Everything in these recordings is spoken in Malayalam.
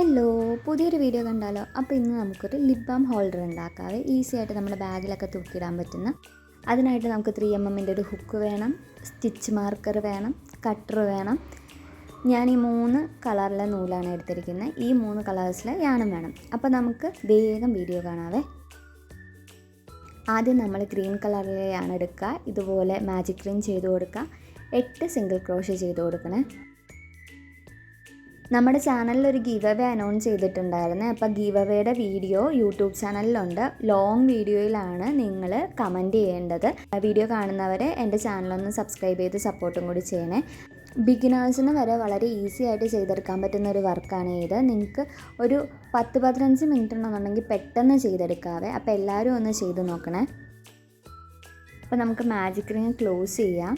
ഹലോ, പുതിയൊരു വീഡിയോ കണ്ടാലോ. അപ്പോൾ ഇന്ന് നമുക്കൊരു ലിപ് ബാം ഹോൾഡർ ഉണ്ടാക്കാവേ. ഈസി ആയിട്ട് നമ്മുടെ ബാഗിലൊക്കെ തൂക്കിയിടാൻ പറ്റുന്ന. അതിനായിട്ട് നമുക്ക് 3mm ഒരു ഹുക്ക് വേണം, സ്റ്റിച്ച് മാർക്കർ വേണം, കട്ടർ വേണം. ഞാൻ ഈ 3 കളറിലെ നൂലാണ് എടുത്തിരിക്കുന്നത്. ഈ 3 കളേഴ്സിലെ യാണും വേണം. അപ്പോൾ നമുക്ക് വേഗം വീഡിയോ കാണാവേ. ആദ്യം നമ്മൾ ഗ്രീൻ കളറിലെ യാണ് എടുക്കുക. ഇതുപോലെ മാജിക് റിങ് ചെയ്ത് കൊടുക്കുക. 8 സിംഗിൾ ക്രോഷേ ചെയ്ത് കൊടുക്കണേ. നമ്മുടെ ചാനലിൽ ഒരു ഗീവ് അവേ അനൗൺസ് ചെയ്തിട്ടുണ്ടായിരുന്നു. അപ്പോൾ ഗീവ് അവേയുടെ വീഡിയോ യൂട്യൂബ് ചാനലിലുണ്ട്. ലോങ് വീഡിയോയിലാണ് നിങ്ങൾ കമൻറ്റ് ചെയ്യേണ്ടത്. വീഡിയോ കാണുന്നവരെ എൻ്റെ ചാനലൊന്ന് സബ്സ്ക്രൈബ് ചെയ്ത് സപ്പോർട്ടും കൂടി ചെയ്യണേ. ബിഗിനേഴ്സിന് വരെ വളരെ ഈസി ആയിട്ട് ചെയ്തെടുക്കാൻ പറ്റുന്ന ഒരു വർക്കാണ് ഇത്. നിങ്ങൾക്ക് ഒരു 10-15 മിനിറ്റ് ഉണ്ടെന്നുണ്ടെങ്കിൽ പെട്ടെന്ന് ചെയ്തെടുക്കാവേ. അപ്പോൾ എല്ലാവരും ഒന്ന് ചെയ്ത് നോക്കണേ. അപ്പോൾ നമുക്ക് മാജിക് റിങ് ക്ലോസ് ചെയ്യാം.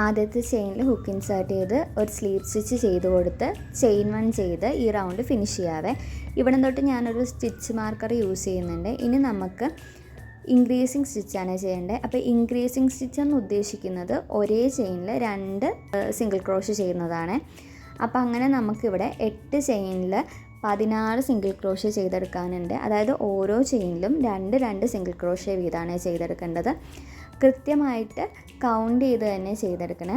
ആദ്യത്തെ ചെയിനിൽ ഹുക്ക് ഇൻസേർട്ട് ചെയ്ത് ഒരു സ്ലീവ് സ്റ്റിച്ച് ചെയ്ത് കൊടുത്ത് ചെയിൻ 1 ചെയ്ത് ഈ റൗണ്ട് ഫിനിഷ് ചെയ്യാവേ. ഇവിടെ തൊട്ട് ഞാനൊരു സ്റ്റിച്ച് മാർക്കർ യൂസ് ചെയ്യുന്നുണ്ട്. ഇനി നമുക്ക് ഇൻക്രീസിങ് സ്റ്റിച്ചാണ് ചെയ്യേണ്ടത്. അപ്പോൾ ഇൻക്രീസിങ് സ്റ്റിച്ച് എന്ന് ഉദ്ദേശിക്കുന്നത് ഒരേ ചെയിനിൽ 2 സിംഗിൾ ക്രോഷ് ചെയ്യുന്നതാണ്. അപ്പോൾ അങ്ങനെ നമുക്കിവിടെ 8 ചെയിനിൽ 16 സിംഗിൾ ക്രോഷേ ചെയ്തെടുക്കാനുണ്ട്. അതായത് ഓരോ ചെയിനിലും 2 സിംഗിൾ ക്രോഷേ വീതമാണ് ചെയ്തെടുക്കേണ്ടത്. കൃത്യമായിട്ട് കൗണ്ട് ചെയ്ത് തന്നെ ചെയ്തെടുക്കണേ.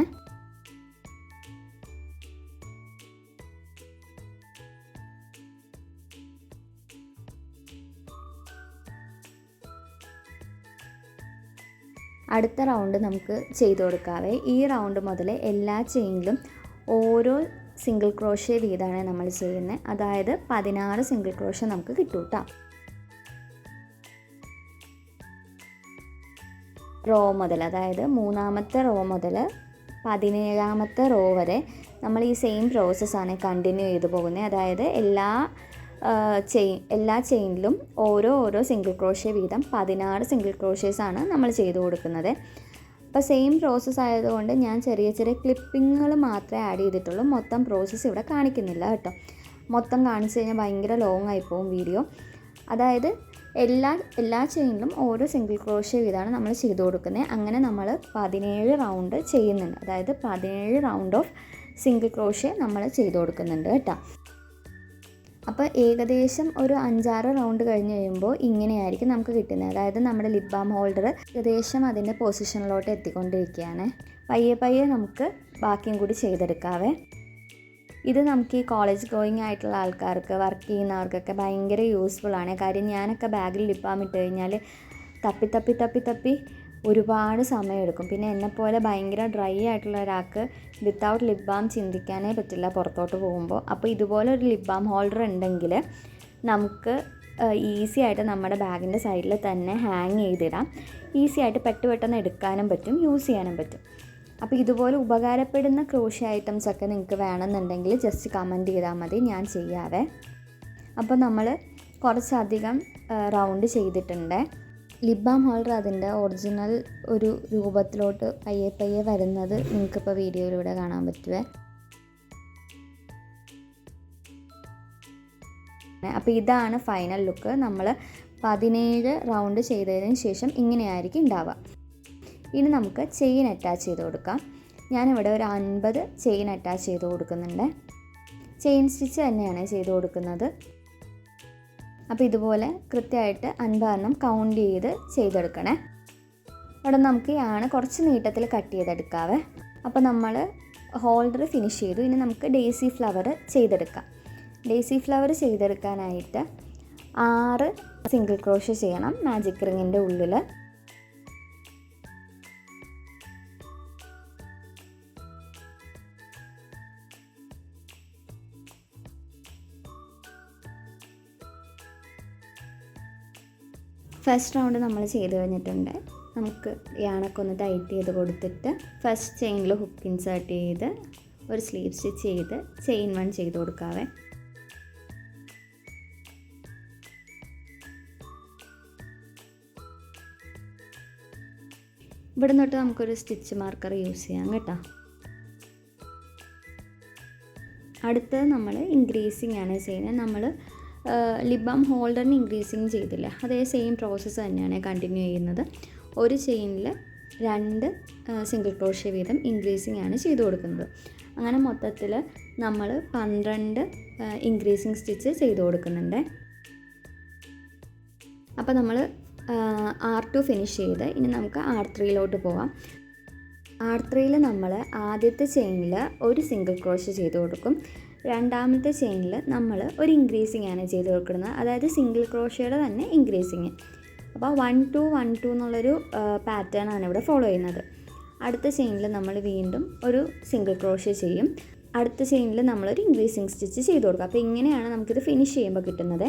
അടുത്ത റൗണ്ട് നമുക്ക് ചെയ്ത് കൊടുക്കാവേ. ഈ റൗണ്ട് മുതൽ എല്ലാ ചെയിനിലും ഓരോ സിംഗിൾ ക്രോഷേ വീതമാണ് നമ്മൾ ചെയ്യുന്നത്. അതായത് 16 സിംഗിൾ ക്രോഷേ നമുക്ക് കിട്ടും കേട്ടോ. റോ മുതൽ, അതായത് 3ാമത്തെ റോ മുതൽ 17ാമത്തെ റോ വരെ നമ്മൾ ഈ സെയിം പ്രോസസ്സാണ് കണ്ടിന്യൂ ചെയ്ത് പോകുന്നത്. അതായത് എല്ലാ ചെയിനിലും ഓരോ സിംഗിൾ ക്രോഷേ വീതം 16 സിംഗിൾ ക്രോഷേസാണ് നമ്മൾ ചെയ്ത് കൊടുക്കുന്നത്. അപ്പോൾ സെയിം പ്രോസസ്സ് ആയതുകൊണ്ട് ഞാൻ ചെറിയ ക്ലിപ്പിങ്ങുകൾ മാത്രമേ ആഡ് ചെയ്തിട്ടുള്ളൂ. മൊത്തം പ്രോസസ്സ് ഇവിടെ കാണിക്കുന്നില്ല കേട്ടോ. മൊത്തം കാണിച്ചു കഴിഞ്ഞാൽ ഭയങ്കര ലോങ് ആയിപ്പോവും വീഡിയോ. അതായത് എല്ലാ ചെയിനിലും ഓരോ സിംഗിൾ ക്രോഷേ വീതമാണ് നമ്മൾ ചെയ്ത് കൊടുക്കുന്നത്. അങ്ങനെ നമ്മൾ 17 റൗണ്ട് ചെയ്യുന്നുണ്ട്. അതായത് 17 റൗണ്ട് ഓഫ് സിംഗിൾ ക്രോഷേ നമ്മൾ ചെയ്ത് കൊടുക്കുന്നുണ്ട് കേട്ടോ. അപ്പോൾ ഏകദേശം ഒരു 5-6 റൗണ്ട് കഴിഞ്ഞ് കഴിയുമ്പോൾ ഇങ്ങനെയായിരിക്കും നമുക്ക് കിട്ടുന്നത്. അതായത് നമ്മുടെ ലിപ് ബാം ഹോൾഡർ ഏകദേശം അതിൻ്റെ പൊസിഷനിലോട്ട് എത്തിക്കൊണ്ടിരിക്കുകയാണ്. പയ്യെ നമുക്ക് ബാക്കിയും കൂടി ചെയ്തെടുക്കാവേ. ഇത് നമുക്ക് ഈ കോളേജ് ഗോയിങ് ആയിട്ടുള്ള ആൾക്കാർക്ക്, വർക്ക് ചെയ്യുന്നവർക്കൊക്കെ ഭയങ്കര യൂസ്ഫുൾ ആണ്. കാര്യം ഞാനൊക്കെ ബാഗിൽ ലിപ് ബാം ഇട്ട് കഴിഞ്ഞാൽ തപ്പി ഒരുപാട് സമയമെടുക്കും. പിന്നെ എന്നെപ്പോലെ ഭയങ്കര ഡ്രൈ ആയിട്ടുള്ള ഒരാൾക്ക് വിത്തൗട്ട് ലിപ് ബാം ചിന്തിക്കാനേ പറ്റില്ല പുറത്തോട്ട് പോകുമ്പോൾ. അപ്പോൾ ഇതുപോലെ ഒരു ലിപ് ബാം ഹോൾഡർ ഉണ്ടെങ്കിൽ നമുക്ക് ഈസി ആയിട്ട് നമ്മുടെ ബാഗിൻ്റെ സൈഡിൽ തന്നെ ഹാങ് ചെയ്തിടാം. ഈസി ആയിട്ട് പെട്ടെന്ന് എടുക്കാനും പറ്റും, യൂസ് ചെയ്യാനും പറ്റും. അപ്പോൾ ഇതുപോലെ ഉപകാരപ്പെടുന്ന ക്രോഷ്യ ഐറ്റംസ് ഒക്കെ നിങ്ങൾക്ക് വേണമെന്നുണ്ടെങ്കിൽ ജസ്റ്റ് കമൻറ്റ് ചെയ്താൽ മതി, ഞാൻ ചെയ്യാവേ. അപ്പോൾ നമ്മൾ കുറച്ചധികം റൗണ്ട് ചെയ്തിട്ടുണ്ട്. ലിപ് ബാം ഹോൾഡർ അതിൻ്റെ ഒറിജിനൽ ഒരു രൂപത്തിലോട്ട് പയ്യെ വരുന്നത് നിങ്ങൾക്കിപ്പോൾ വീഡിയോയിലൂടെ കാണാൻ പറ്റുമേ. അപ്പോൾ ഇതാണ് ഫൈനൽ ലുക്ക്. നമ്മൾ 17 റൗണ്ട് ചെയ്തതിന് ശേഷം ഇങ്ങനെയായിരിക്കും ഉണ്ടാവുക. ഇനി നമുക്ക് ചെയിൻ അറ്റാച്ച് ചെയ്ത് കൊടുക്കാം. ഞാനിവിടെ ഒരു 50 ചെയിൻ അറ്റാച്ച് ചെയ്ത് കൊടുക്കുന്നുണ്ട്. ചെയിൻ സ്റ്റിച്ച് തന്നെയാണ് ചെയ്ത് കൊടുക്കുന്നത്. അപ്പോൾ ഇതുപോലെ കൃത്യമായിട്ട് 50 കൗണ്ട് ചെയ്ത് ചെയ്തെടുക്കണേ. അവിടെ നമുക്ക് യാണ് കുറച്ച് നീട്ടത്തിൽ കട്ട് ചെയ്തെടുക്കാവേ. അപ്പോൾ നമ്മൾ ഹോൾഡർ ഫിനിഷ് ചെയ്തു. ഇനി നമുക്ക് ഡേസി ഫ്ലവർ ചെയ്തെടുക്കാം. ഡേസി ഫ്ലവർ ചെയ്തെടുക്കാനായിട്ട് 6 സിംഗിൾ ക്രോഷേ ചെയ്യണം മാജിക് റിങ്ങിൻ്റെ ഉള്ളിൽ. ഫസ്റ്റ് റൗണ്ട് നമ്മൾ ചെയ്ത് കഴിഞ്ഞിട്ടുണ്ട്. നമുക്ക് യാണൊക്കെ ഒന്ന് ടൈറ്റ് ചെയ്ത് കൊടുത്തിട്ട് ഫസ്റ്റ് ചെയിനിൽ ഹുക്ക് ഇൻസേർട്ട് ചെയ്ത് ഒരു സ്ലീവ് സ്റ്റിച്ച് ചെയ്ത് ചെയിൻ 1 ചെയ്ത് കൊടുക്കാവേ. ഇവിടെ തൊട്ട് നമുക്കൊരു സ്റ്റിച്ച് മാർക്കർ യൂസ് ചെയ്യാം കേട്ടോ. അടുത്തത് നമ്മൾ ഇൻക്രീസിങ് ആണ് ചെയ്യുന്നത്. നമ്മൾ ലിപ് ബാം ഹോൾഡറിന് ഇൻക്രീസിങ് ചെയ്തില്ല, അതേ സെയിം പ്രോസസ്സ് തന്നെയാണ് കണ്ടിന്യൂ ചെയ്യുന്നത്. ഒരു ചെയിനിൽ 2 സിംഗിൾ ക്രോഷ്യ വീതം ഇൻക്രീസിങ് ആണ് ചെയ്ത് കൊടുക്കുന്നത്. അങ്ങനെ മൊത്തത്തിൽ നമ്മൾ 12 ഇൻക്രീസിങ് സ്റ്റിച്ച് ചെയ്ത് കൊടുക്കുന്നുണ്ട്. അപ്പോൾ നമ്മൾ R2 ഫിനിഷ് ചെയ്ത് ഇനി നമുക്ക് R3 പോകാം. R3 നമ്മൾ ആദ്യത്തെ ചെയിനിൽ ഒരു സിംഗിൾ ക്രോഷ്യ ചെയ്ത് കൊടുക്കും. രണ്ടാമത്തെ ചെയിനിൽ നമ്മൾ ഒരു ഇൻക്രീസിങ് ആണ് ചെയ്ത് കൊടുക്കുന്നത്, അതായത് സിംഗിൾ ക്രോഷ്യയുടെ തന്നെ ഇൻക്രീസിങ്. അപ്പോൾ 1 2 1 2 എന്നുള്ളൊരു പാറ്റേൺ ആണ് ഇവിടെ ഫോളോ ചെയ്യുന്നത്. അടുത്ത ചെയിനിൽ നമ്മൾ വീണ്ടും ഒരു സിംഗിൾ ക്രോഷ്യ ചെയ്യും. അടുത്ത ചെയിനിൽ നമ്മളൊരു ഇൻക്രീസിങ് സ്റ്റിച്ച് ചെയ്ത് കൊടുക്കുക. അപ്പോൾ ഇങ്ങനെയാണ് നമുക്കിത് ഫിനിഷ് ചെയ്യുമ്പോൾ കിട്ടുന്നത്.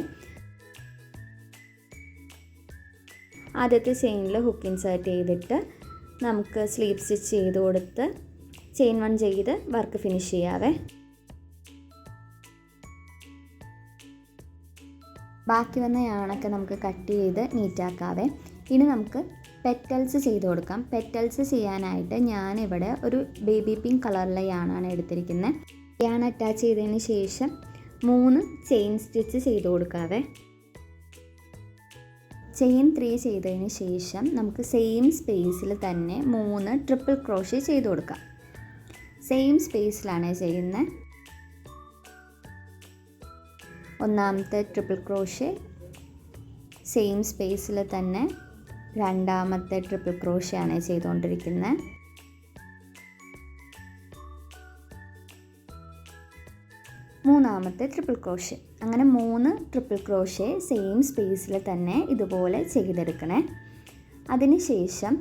ആദ്യത്തെ ചെയിനിൽ ഹുക്ക് ഇൻസേർട്ട് ചെയ്തിട്ട് നമുക്ക് സ്ലീവ് സ്റ്റിച്ച് ചെയ്ത് കൊടുത്ത് ചെയിൻ 1 ചെയ്ത് വർക്ക് ഫിനിഷ് ചെയ്യാവേ. ബാക്കി വന്ന യാണൊക്കെ നമുക്ക് കട്ട് ചെയ്ത് നീറ്റാക്കാവേ. ഇനി നമുക്ക് പെറ്റൽസ് ചെയ്ത് കൊടുക്കാം. പെറ്റൽസ് ചെയ്യാനായിട്ട് ഞാനിവിടെ ഒരു ബേബി പിങ്ക് കളറിലെ യാണാണ് എടുത്തിരിക്കുന്നത്. യാൺ അറ്റാച്ച് ചെയ്തതിന് ശേഷം 3 ചെയിൻ സ്റ്റിച്ച് ചെയ്ത് കൊടുക്കാവേ. ചെയിൻ 3 ചെയ്തതിന് ശേഷം നമുക്ക് സെയിം സ്പേസിൽ തന്നെ 3 ട്രിപ്പിൾ ക്രോഷ്യ ചെയ്ത് കൊടുക്കാം. സെയിം സ്പേസിലാണ് ചെയ്യുന്നത്. ഒന്നാമത്തെ ട്രിപ്പിൾ ക്രോഷ്യ, സെയിം സ്പേസിൽ തന്നെ രണ്ടാമത്തെ ട്രിപ്പിൾ ക്രോഷ്യ ആണ് ചെയ്തുകൊണ്ടിരിക്കുന്നത്. മൂന്നാമത്തെ ട്രിപ്പിൾ ക്രോഷ്യ. അങ്ങനെ 3 ട്രിപ്പിൾ ക്രോഷ്യ സെയിം സ്പേസിൽ തന്നെ ഇതുപോലെ ചെയ്തെടുക്കണേ. അതിനുശേഷം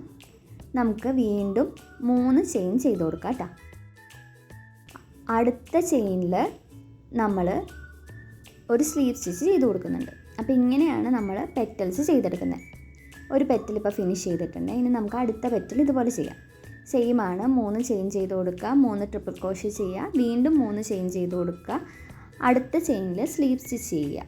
നമുക്ക് വീണ്ടും 3 ചെയിൻ ചെയ്ത് കൊടുക്കാം കേട്ടോ. അടുത്ത ചെയിനിൽ നമ്മൾ ഒരു സ്ലീവ് സ്റ്റിച്ച് ചെയ്ത് കൊടുക്കുന്നുണ്ട്. അപ്പോൾ ഇങ്ങനെയാണ് നമ്മൾ പെറ്റൽസ് ചെയ്തെടുക്കുന്നത്. ഒരു പെറ്റൽ ഇപ്പോൾ ഫിനിഷ് ചെയ്തിട്ടുണ്ട്. ഇനി നമുക്ക് അടുത്ത പെറ്റൽ ഇതുപോലെ ചെയ്യാം. സെയിം ആണ്, 3 ചെയിൻ ചെയ്ത് കൊടുക്കുക, 3 ട്രിപ്പിൾ ക്രോഷ്യ ചെയ്യുക, വീണ്ടും 3 ചെയിൻ ചെയ്ത് കൊടുക്കുക, അടുത്ത ചെയിനിൽ സ്ലീവ് സ്റ്റിച്ച് ചെയ്യുക.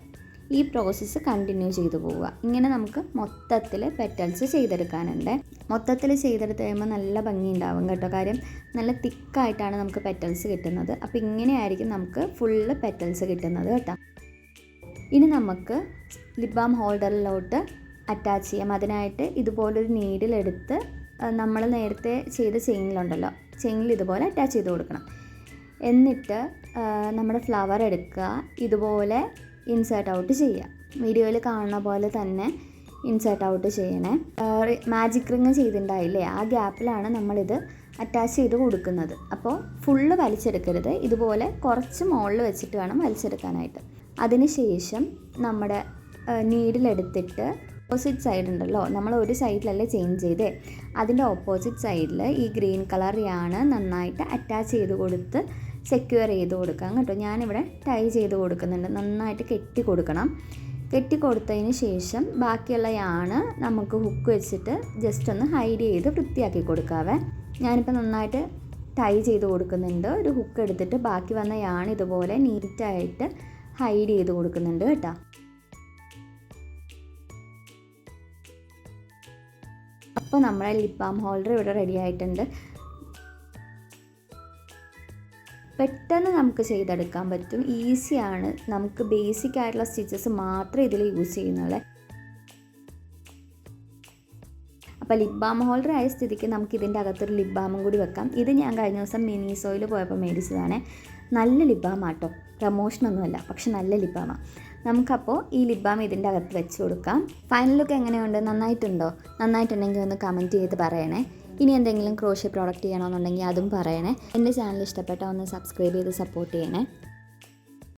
ഈ പ്രോസസ്സ് കണ്ടിന്യൂ ചെയ്തു പോവുക. ഇങ്ങനെ നമുക്ക് മൊത്തത്തിൽ പെറ്റൽസ് ചെയ്തെടുക്കാനുണ്ട്. മൊത്തത്തിൽ ചെയ്തെടുത്ത് കഴിയുമ്പോൾ നല്ല ഭംഗി ഉണ്ടാവും കേട്ടോ. കാര്യം നല്ല തിക്കായിട്ടാണ് നമുക്ക് പെറ്റൽസ് കിട്ടുന്നത്. അപ്പോൾ ഇങ്ങനെയായിരിക്കും നമുക്ക് ഫുള്ള് പെറ്റൽസ് കിട്ടുന്നത് കേട്ടോ. ഇനി നമുക്ക് ലിപ് ബാം ഹോൾഡറിലോട്ട് അറ്റാച്ച് ചെയ്യാം. അതിനായിട്ട് ഇതുപോലൊരു നീഡിലെടുത്ത് നമ്മൾ നേരത്തെ ചെയ്ത ചെയിനിലുണ്ടല്ലോ, ചെയിനിൽ ഇതുപോലെ അറ്റാച്ച് ചെയ്ത് കൊടുക്കണം. എന്നിട്ട് നമ്മുടെ ഫ്ലവർ എടുക്കുക, ഇതുപോലെ ഇൻസേർട്ട് ഔട്ട് ചെയ്യുക. വീഡിയോയിൽ കാണുന്ന പോലെ തന്നെ ഇൻസേർട്ട് ഔട്ട് ചെയ്യണേ. മാജിക് റിങ് ചെയ്തിട്ടുണ്ടായില്ലേ, ആ ഗ്യാപ്പിലാണ് നമ്മളിത് അറ്റാച്ച് ചെയ്ത് കൊടുക്കുന്നത്. അപ്പോൾ ഫുള്ള് വലിച്ചെടുക്കരുത്, ഇതുപോലെ കുറച്ച് മുകളിൽ വെച്ചിട്ട് വേണം വലിച്ചെടുക്കാനായിട്ട്. അതിനുശേഷം നമ്മുടെ നീഡിലെടുത്തിട്ട് ഓപ്പോസിറ്റ് സൈഡ് ഉണ്ടല്ലോ, നമ്മൾ ഒരു സൈഡിലല്ലേ ചേഞ്ച് ചെയ്തേ, അതിൻ്റെ ഓപ്പോസിറ്റ് സൈഡിൽ ഈ ഗ്രീൻ കളർ യാണ് നന്നായിട്ട് അറ്റാച്ച് ചെയ്ത് കൊടുത്ത് സെക്യൂർ ചെയ്ത് കൊടുക്കാം കേട്ടോ. ഞാനിവിടെ ടൈ ചെയ്ത് കൊടുക്കുന്നുണ്ട്. നന്നായിട്ട് കെട്ടി കൊടുക്കണം. കെട്ടി കൊടുത്തതിന് ശേഷം ബാക്കിയുള്ള യാണ് നമുക്ക് ഹുക്ക് വെച്ചിട്ട് ജസ്റ്റ് ഒന്ന് ഹൈഡ് ചെയ്ത് വൃത്തിയാക്കി കൊടുക്കാവേ. ഞാനിപ്പോൾ നന്നായിട്ട് ടൈ ചെയ്ത് കൊടുക്കുന്നുണ്ട്. ഒരു ഹുക്ക് എടുത്തിട്ട് ബാക്കി വന്ന യാണ് ഇതുപോലെ നീറ്റായിട്ട് ഹൈഡ് ചെയ്ത് കൊടുക്കുന്നുണ്ട് കേട്ടോ. അപ്പോൾ നമ്മുടെ ലിപ് ബാം ഹോൾഡർ ഇവിടെ റെഡി ആയിട്ടുണ്ട്. പെട്ടെന്ന് നമുക്ക് ചെയ്തെടുക്കാൻ പറ്റും, ഈസിയാണ്. നമുക്ക് ബേസിക് ആയിട്ടുള്ള സ്റ്റിച്ചസ് മാത്രമേ ഇതിൽ യൂസ് ചെയ്യുന്നുള്ളൂ. അപ്പോൾ ലിപ് ബാം ഹോൾഡർ ആയ സ്ഥിതിക്ക് നമുക്ക് ഇതിൻ്റെ അകത്തൊരു ലിപ് ബാമും കൂടി വെക്കാം. ഇത് ഞാൻ കഴിഞ്ഞ ദിവസം മിനിസോയിൽ പോയപ്പോൾ മേടിച്ചതാണ്. നല്ല ലിപ് ബാം ആട്ടോ, പ്രമോഷനൊന്നുമല്ല, പക്ഷെ നല്ല ലിപ് ബാമാണ്. നമുക്കപ്പോൾ ഈ ലിപ് ബാം ഇതിൻ്റെ അകത്ത് വെച്ച് കൊടുക്കാം. ഫൈനൽ ലുക്ക് എങ്ങനെയുണ്ട്? നന്നായിട്ടുണ്ടോ? നന്നായിട്ടുണ്ടെങ്കിൽ ഒന്ന് കമൻറ്റ് ചെയ്ത് പറയണേ. ഇനി എന്തെങ്കിലും ക്രോഷ്യ പ്രോഡക്റ്റ് ചെയ്യണമെന്നുണ്ടെങ്കിൽ അതും പറയണേ. എൻ്റെ ചാനൽ ഇഷ്ടപ്പെട്ടാൽ ഒന്ന് സബ്സ്ക്രൈബ് ചെയ്ത് സപ്പോർട്ട് ചെയ്യണേ.